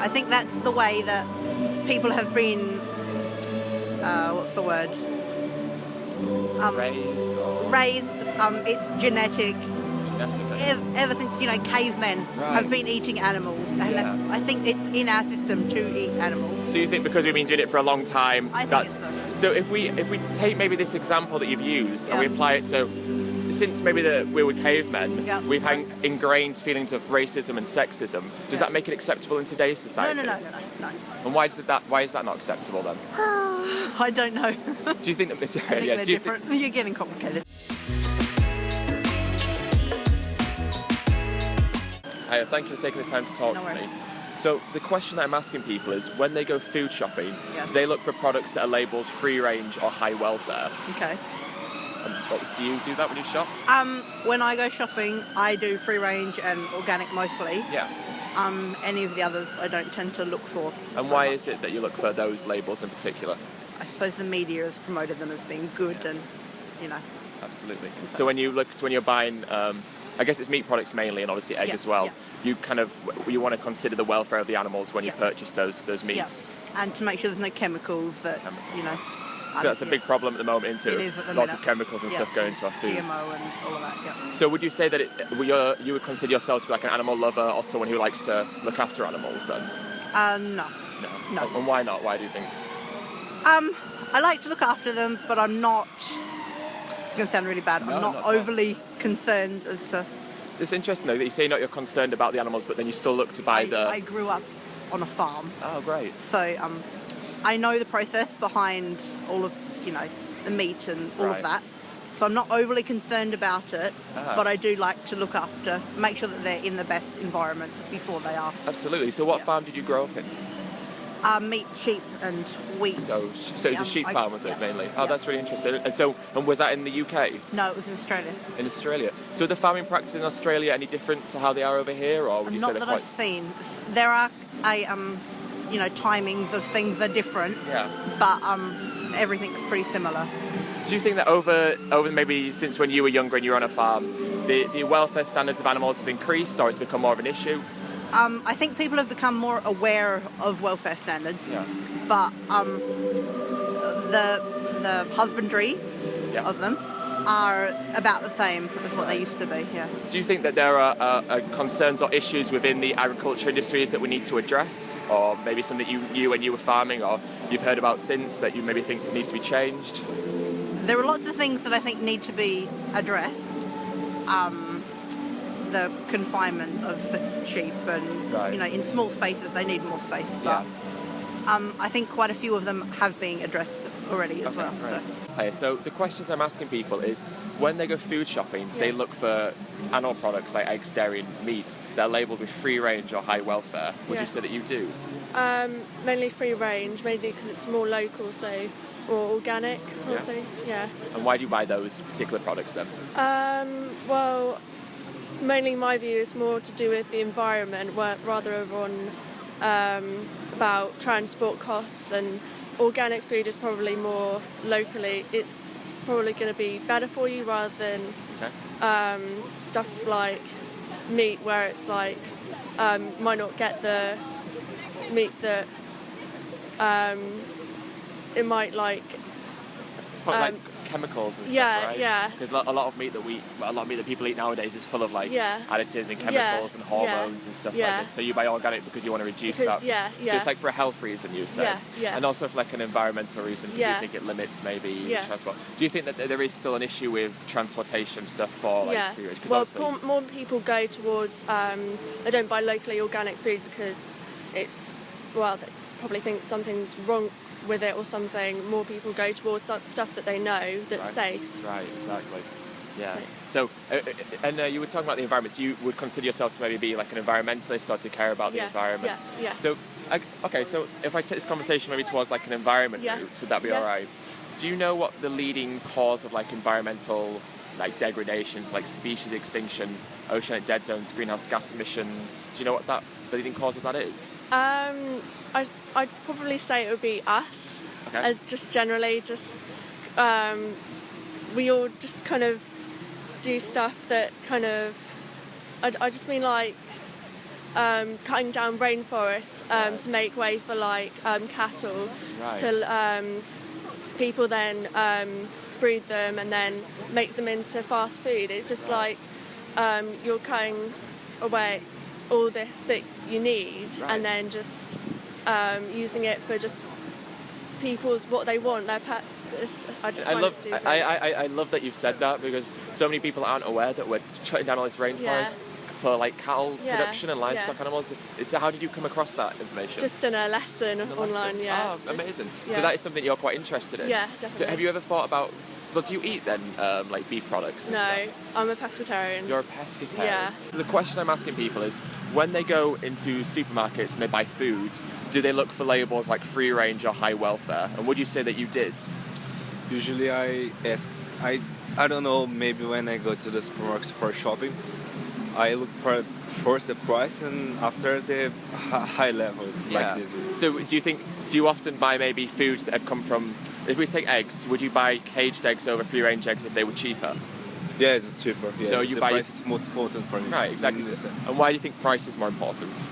I think that's the way that people have been, what's the word? Raised. It's genetic. Ever since, cavemen have been eating animals. And I think it's in our system to eat animals. So you think because we've been doing it for a long time... I think so. So if we take maybe this example that you've used and we apply it to... Since maybe we were cavemen, we've had ingrained feelings of racism and sexism. Does that make it acceptable in today's society? No. And why is that not acceptable then? I don't know. Do you think that this... they're different? You're getting complicated. Hi, thank you for taking the time to talk to me. So the question I'm asking people is, when they go food shopping, do they look for products that are labelled free range or high welfare? Okay. Do you do that when you shop? When I go shopping, I do free range and organic mostly. Yeah. Any of the others I don't tend to look for. And why is it that you look for those labels in particular? I suppose the media has promoted them as being good and, Absolutely. So when you're buying, I guess it's meat products mainly and obviously egg as well, you want to consider the welfare of the animals when you purchase those meats. Yeah. And to make sure there's no chemicals that, That's a big problem at the moment, isn't it? It is. Lots of chemicals and stuff going into our foods. GMO and all of that, So would you say that you would consider yourself to be like an animal lover or someone who likes to look after animals then? No. And why not? Why do you think? I like to look after them, but I'm not... It's going to sound really bad. I'm not overly concerned as to... It's interesting though that you say you're concerned about the animals, but then you still look to buy I grew up on a farm. Oh, great. So I know the process behind all of, the meat and all of that. So I'm not overly concerned about it, but I do like to look after, make sure that they're in the best environment before they are. Absolutely. So what farm did you grow up in? Meat, sheep and wheat. So it's a sheep farm, was it, mainly? Oh, that's really interesting. And was that in the UK? No, it was in Australia. In Australia. So are the farming practices in Australia any different to how they are over here, or would you say they're Not that I've seen. There are timings of things are different. Yeah. But everything's pretty similar. Do you think that over maybe since when you were younger and you were on a farm, the welfare standards of animals has increased, or it's become more of an issue? I think people have become more aware of welfare standards, but the husbandry of them are about the same as what they used to be. Yeah. Do you think that there are concerns or issues within the agriculture industries that we need to address, or maybe something that when you were farming, or you've heard about since that you maybe think needs to be changed? There are lots of things that I think need to be addressed. The confinement of sheep and, in small spaces they need more space. But I think quite a few of them have been addressed already as well. Right. So the questions I'm asking people is, when they go food shopping, they look for animal products like eggs, dairy and meat that are labelled with free range or high welfare. Would you say that you do? Mainly free range, mainly because it's more local, so more organic, probably. Yeah. And why do you buy those particular products then? Well, mainly my view is more to do with the environment, rather over on about transport costs, and organic food is probably more locally. It's probably going to be better for you rather than stuff like meat, where it's like might not get the meat that it might like. Like chemicals and stuff, right? Yeah. Because a lot of meat that people eat nowadays is full of additives and chemicals and hormones and stuff like this. So you buy organic because you want to reduce that. So it's like for a health reason, you say. And also for like an environmental reason, because you think it limits maybe transport. Do you think that there is still an issue with transportation stuff for food? Well, more people go towards they don't buy locally organic food because they probably think something's wrong with it or something. More people go towards stuff that they know that's safe. Right, exactly. Yeah. So, and you were talking about the environment. So you would consider yourself to maybe be like an environmentalist or to care about the environment. Yeah. So, so if I take this conversation maybe towards like an environment route, would that be all right? Do you know what the leading cause of like environmental degradations, like species extinction, oceanic dead zones, greenhouse gas emissions? Do you know what the leading cause of that is? I'd probably say it would be us, as just generally, we all just kind of do stuff that kind of, I just mean like, cutting down rainforests to make way for like cattle, to people then breed them and then make them into fast food. It's just like you're cutting away all this that you need and then just using it for just people's what they want, their pet. I love that you've said that, because so many people aren't aware that we're cutting down all this rainforest for like cattle production and livestock animals. So how did you come across that information? Just in a lesson online. Oh, amazing. So that is something you're quite interested in. Yeah, definitely. So have you ever thought about, well, do you eat then like beef products and stuff? No, I'm a pescatarian. You're a pescatarian? Yeah. So the question I'm asking people is, when they go into supermarkets and they buy food, do they look for labels like free range or high welfare? And would you say that you did? Usually I ask, I don't know, maybe when I go to the supermarket for shopping, I look for first the price and after the high level like this. So do you often buy maybe foods that have come from, if we take eggs, would you buy caged eggs over free range eggs if they were cheaper? Yeah, it's cheaper. Yeah. So you the buy price is more important for me. Right, exactly. And why do you think price is more important?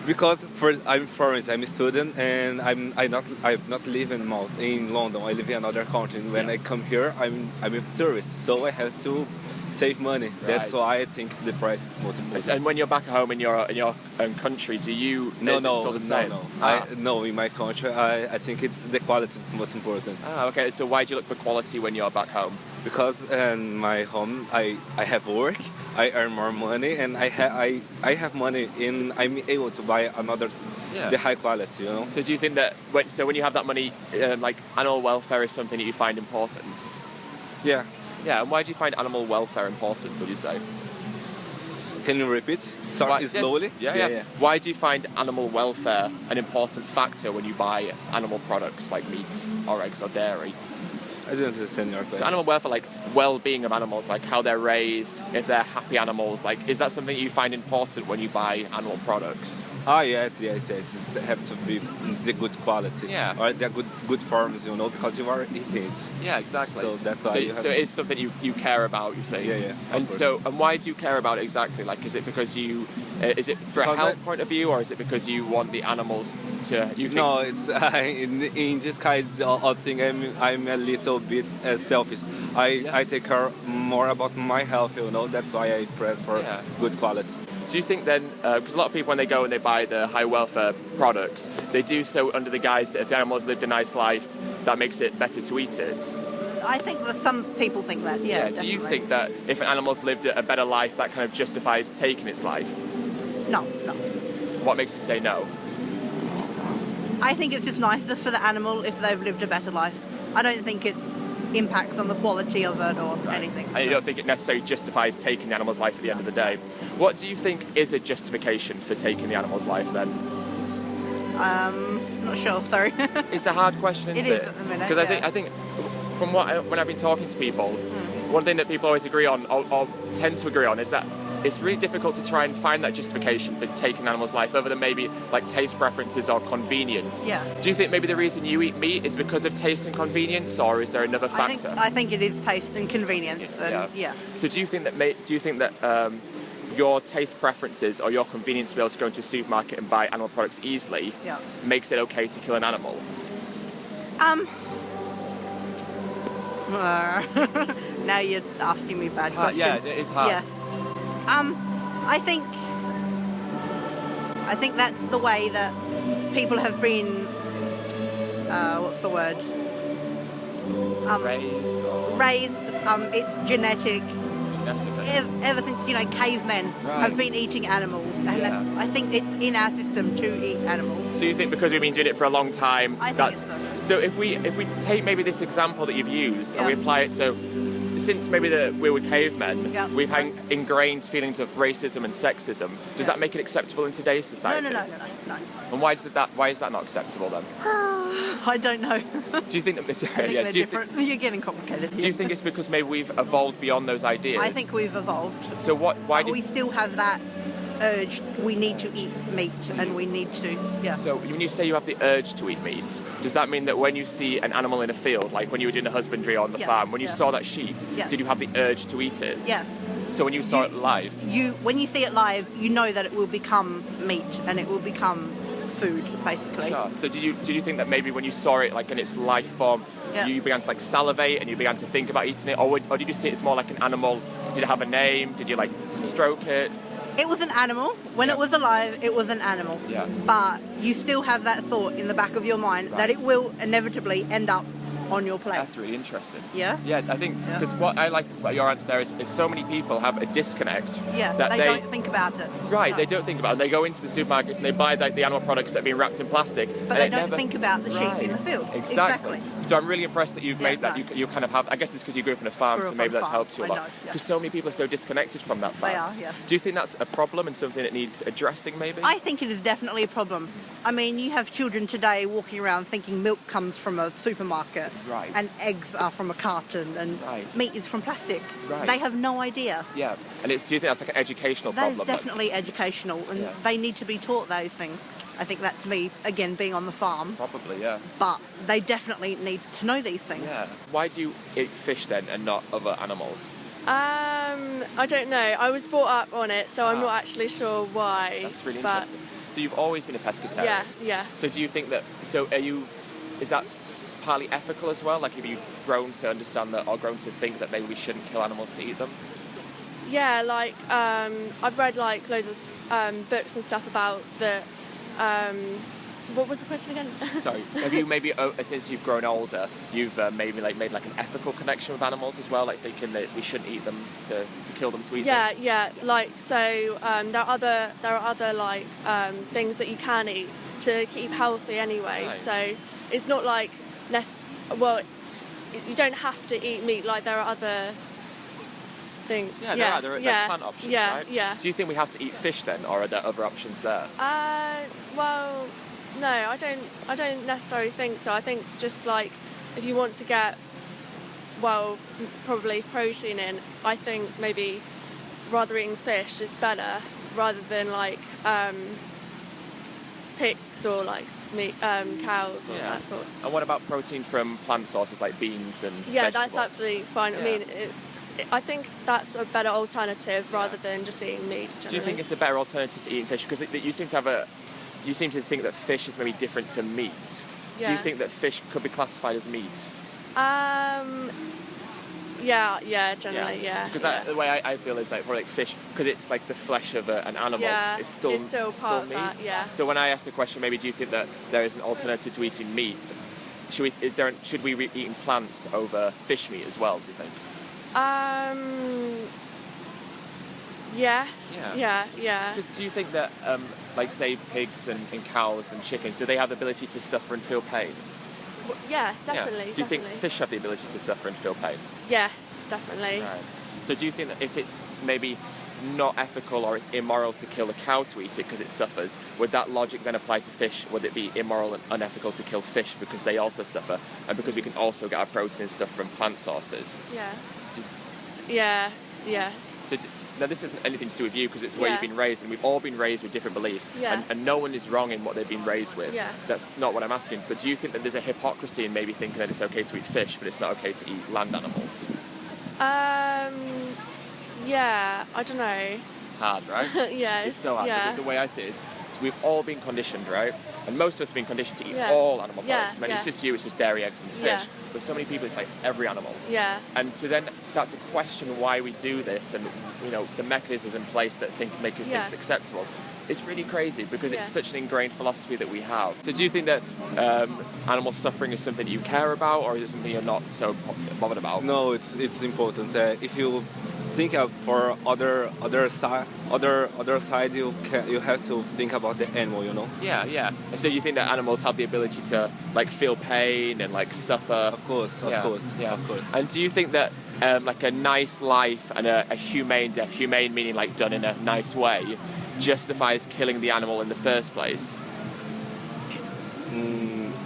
Because I'm foreign, I'm a student, and I'm not living in London. I live in another country. When I come here, I'm a tourist, so I have to save money. Right. That's why I think the price is more important. And when you're back at home in your own country, do you? No, still the same? No. In my country, I think it's the quality is most important. Ah, okay. So why do you look for quality when you're back home? Because in my home, I have work, I earn more money, and I have money, and I'm able to buy the high quality, you know. So do you think that when you have that money, like animal welfare is something that you find important? Yeah. Yeah, and why do you find animal welfare important, would you say? Can you repeat? Sorry, slowly? Yeah. Why do you find animal welfare an important factor when you buy animal products like meat or eggs or dairy? I don't understand your question. So animal welfare, like well-being of animals, like how they're raised, if they're happy animals, like is that something you find important when you buy animal products? Yes. It has to be the good quality. Yeah. Or they're good farms, you know, because you are eating it. Yeah, exactly. So that's why So it is something you care about, you think? Yeah. And why do you care about it exactly? Like, is it because is it for a health point of view, or is it because you want the animals to? No, it's in this kind of thing. I'm a little bit selfish. I take care more about my health, you know. That's why I press for good quality. Do you think then, because a lot of people when they go and they buy the high welfare products, they do so under the guise that if the animals lived a nice life, that makes it better to eat it? I think that some people think that, yeah. Do you think that if an animal's lived a better life, that kind of justifies taking its life? No. What makes you say no? I think it's just nicer for the animal if they've lived a better life. I don't think it impacts on the quality of it or anything. And you don't think it necessarily justifies taking the animal's life at the end of the day. What do you think is a justification for taking the animal's life then? Not sure, sorry. It's a hard question, isn't it? It is at the minute, because I think from when I've been talking to people, one thing that people always agree on, or tend to agree on, is that it's really difficult to try and find that justification for taking an animal's life, other than maybe like taste preferences or convenience. Yeah. Do you think maybe the reason you eat meat is because of taste and convenience, or is there another factor? I think it is taste and convenience. So do you think that your taste preferences or your convenience to be able to go into a supermarket and buy animal products easily makes it okay to kill an animal? Now you're asking me bad questions. Yeah, it is hard. Yes. I think that's the way that people have been. What's the word? Raised. It's genetic. Ever since cavemen have been eating animals, and I think it's in our system to eat animals. So you think because we've been doing it for a long time? I think so. So if we take maybe this example that you've used and we apply it to, since maybe we were cavemen, we've had ingrained feelings of racism and sexism. Does that make it acceptable in today's society? No. And why is that not acceptable then? I don't know. Do you think that you're getting complicated here. Do you think it's because maybe we've evolved beyond those ideas? I think we've evolved. So why do we still have that urge, we need to eat meat and we need to, So when you say you have the urge to eat meat, does that mean that when you see an animal in a field, like when you were doing the husbandry on the farm, when you saw that sheep, did you have the urge to eat it? Yes. So when you saw it live? When you see it live, you know that it will become meat and it will become food, basically. Sure. So did you think that maybe when you saw it like in its life form, you began to like salivate and you began to think about eating it, or did you see it as more like an animal? Did it have a name? Did you like stroke it? It was an animal. When it was alive, it was an animal. Yeah. But you still have that thought in the back of your mind that it will inevitably end up on your plate. That's really interesting. Yeah? Yeah, I think, because what I like about your answer there is so many people have a disconnect. Yeah, that they don't think about it. Right, No. they don't think about it. They go into the supermarkets and they buy the animal products that have been wrapped in plastic. But they don't think about the sheep in the field. Exactly. So I'm really impressed that you've made that. No. You kind of have, I guess it's because you grew up in a farm, so maybe that's helped you a lot. Because Because so many people are so disconnected from that fact. They are, yes. Do you think that's a problem and something that needs addressing maybe? I think it is definitely a problem. I mean, you have children today walking around thinking milk comes from a supermarket. Right. And eggs are from a carton and meat is from plastic. Right. They have no idea. Yeah. And do you think that's like an educational That is problem? definitely educational and they need to be taught those things. I think that's me, again, being on the farm. Probably, yeah. But they definitely need to know these things. Yeah. Why do you eat fish then and not other animals? I don't know. I was brought up on it, so I'm not actually sure why. That's really interesting. So you've always been a pescatarian? Yeah. So do you think that, is that partly ethical as well? Like have you grown to understand that or grown to think that maybe we shouldn't kill animals to eat them? Yeah, like I've read like loads of books and stuff about the what was the question again? Sorry, have you maybe since you've grown older, you've maybe like made like an ethical connection with animals as well, like thinking that we shouldn't eat them to kill them to eat them? Yeah. Like so, there are other like things that you can eat to keep healthy anyway. Right. So it's not like you don't have to eat meat. Like there are other things. Yeah, there are like plant options, right? Yeah. Do you think we have to eat fish then, or are there other options there? Well, no, I don't necessarily think so. I think just like if you want to get probably protein in, I think maybe rather eating fish is better rather than like pigs or like meat, cows or that sort. And what about protein from plant sources like beans and Yeah, vegetables? that's absolutely fine. Yeah. I mean, I think that's a better alternative rather than just eating meat. Generally. Do you think it's a better alternative to eating fish? Because you seem to think that fish is maybe different to meat. Yeah. Do you think that fish could be classified as meat? Yeah, generally, yeah. Because the way I feel is like probably like fish, because it's like the flesh of an animal. Yeah, it's still part of meat. that, yeah. So when I asked the question, maybe do you think that there is an alternative to eating meat? Should we be eating plants over fish meat as well? Do you think? Yes. Yeah. Because do you think that, like say pigs and cows and chickens, do they have the ability to suffer and feel pain? Yeah, definitely. Yeah. Do you think fish have the ability to suffer and feel pain? Yes, definitely. Right. So do you think that if it's maybe not ethical or it's immoral to kill a cow to eat it because it suffers, would that logic then apply to fish? Would it be immoral and unethical to kill fish because they also suffer and because we can also get our protein and stuff from plant sources? Yeah. So, Yeah. So now this isn't anything to do with you because it's the way you've been raised, and we've all been raised with different beliefs, and no one is wrong in what they've been raised with. Yeah. That's not what I'm asking. But do you think that there's a hypocrisy in maybe thinking that it's okay to eat fish, but it's not okay to eat land animals? Yeah, I don't know. Hard, right? Yeah, it's so hard because the way I see it is we've all been conditioned, right? And most of us have been conditioned to eat all animal products. I mean, it's just you, it's just dairy, eggs, and fish. Yeah. But so many people, it's like every animal. Yeah. And to then start to question why we do this, and the mechanisms in place that make us think it's acceptable, it's really crazy because it's such an ingrained philosophy that we have. So do you think that animal suffering is something that you care about, or is it something you're not so bothered about? No, it's important. If you think of for other side, you have to think about the animal. Yeah. And so you think that animals have the ability to like feel pain and like suffer? Of course. And do you think that like a nice life and a humane death, humane meaning like done in a nice way, justifies killing the animal in the first place?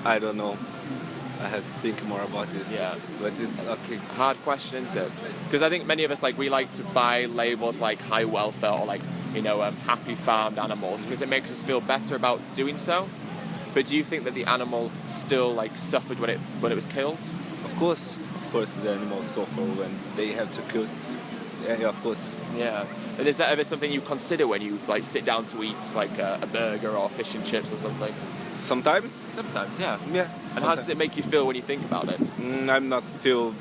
I don't know. I have to think more about this. Yeah. But it's okay. Hard question, isn't it? Because I think many of us we like to buy labels like high welfare or like happy farmed animals because it makes us feel better about doing so. But do you think that the animal still suffered when it was killed? Of course, the animals suffer when they have to kill. Yeah, of course. Yeah. And is that ever something you consider when you sit down to eat a burger or fish and chips or something? Sometimes. Sometimes, yeah. Yeah. And how does it make you feel when you think about it? I'm not feel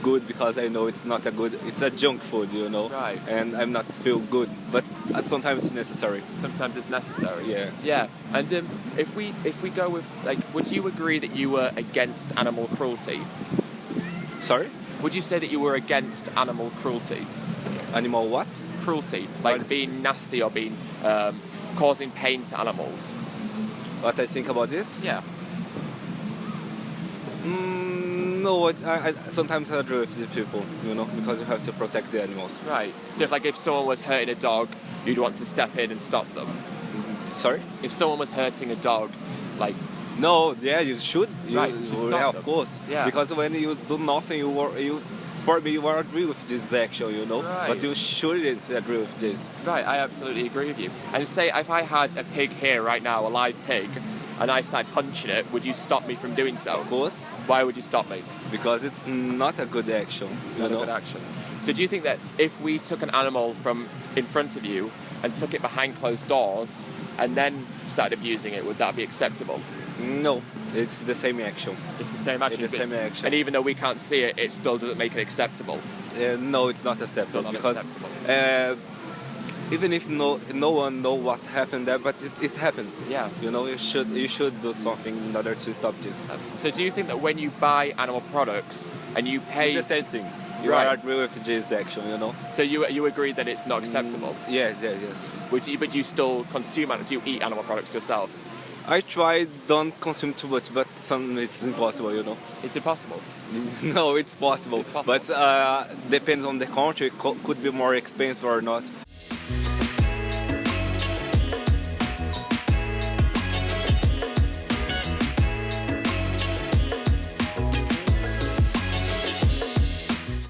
good because I know it's not it's a junk food, Right. And I'm not feel good, but sometimes it's necessary. Sometimes it's necessary. Yeah. Yeah. And if we go with would you agree that you were against animal cruelty? Sorry? Would you say that you were against animal cruelty? Animal what? Cruelty, being nasty or being causing pain to animals. What I think about this? Yeah. No, I sometimes I agree with the people, because you have to protect the animals. Right. So if someone was hurting a dog, you'd want to step in and stop them. Sorry? If someone was hurting a dog, No, yeah, you should. Right, you should stop them. Of course. Yeah. Because when you do nothing, for me, you agree with this action, Right. But you shouldn't agree with this. Right, I absolutely agree with you. And say if I had a pig here right now, a live pig, and I started punching it, would you stop me from doing so? Of course. Why would you stop me? Because it's not a good action. Not a good action. So do you think that if we took an animal from in front of you and took it behind closed doors and then started abusing it, would that be acceptable? No, it's the same action. It's the same action. It's the same action. And even though we can't see it, it still doesn't make it acceptable. No, it's not acceptable. Still not because acceptable. Even if no one know what happened there, but it happened. Yeah. You should do something in order to stop this. So do you think that when you buy animal products and you pay... It's the same thing. You Right. are agree with this action, So you agree that it's not acceptable? Yes. But you still consume do you eat animal products yourself? I try don't consume too much, but it's impossible, It's impossible. No, it's possible. It's possible. But depends on the country. Could be more expensive or not.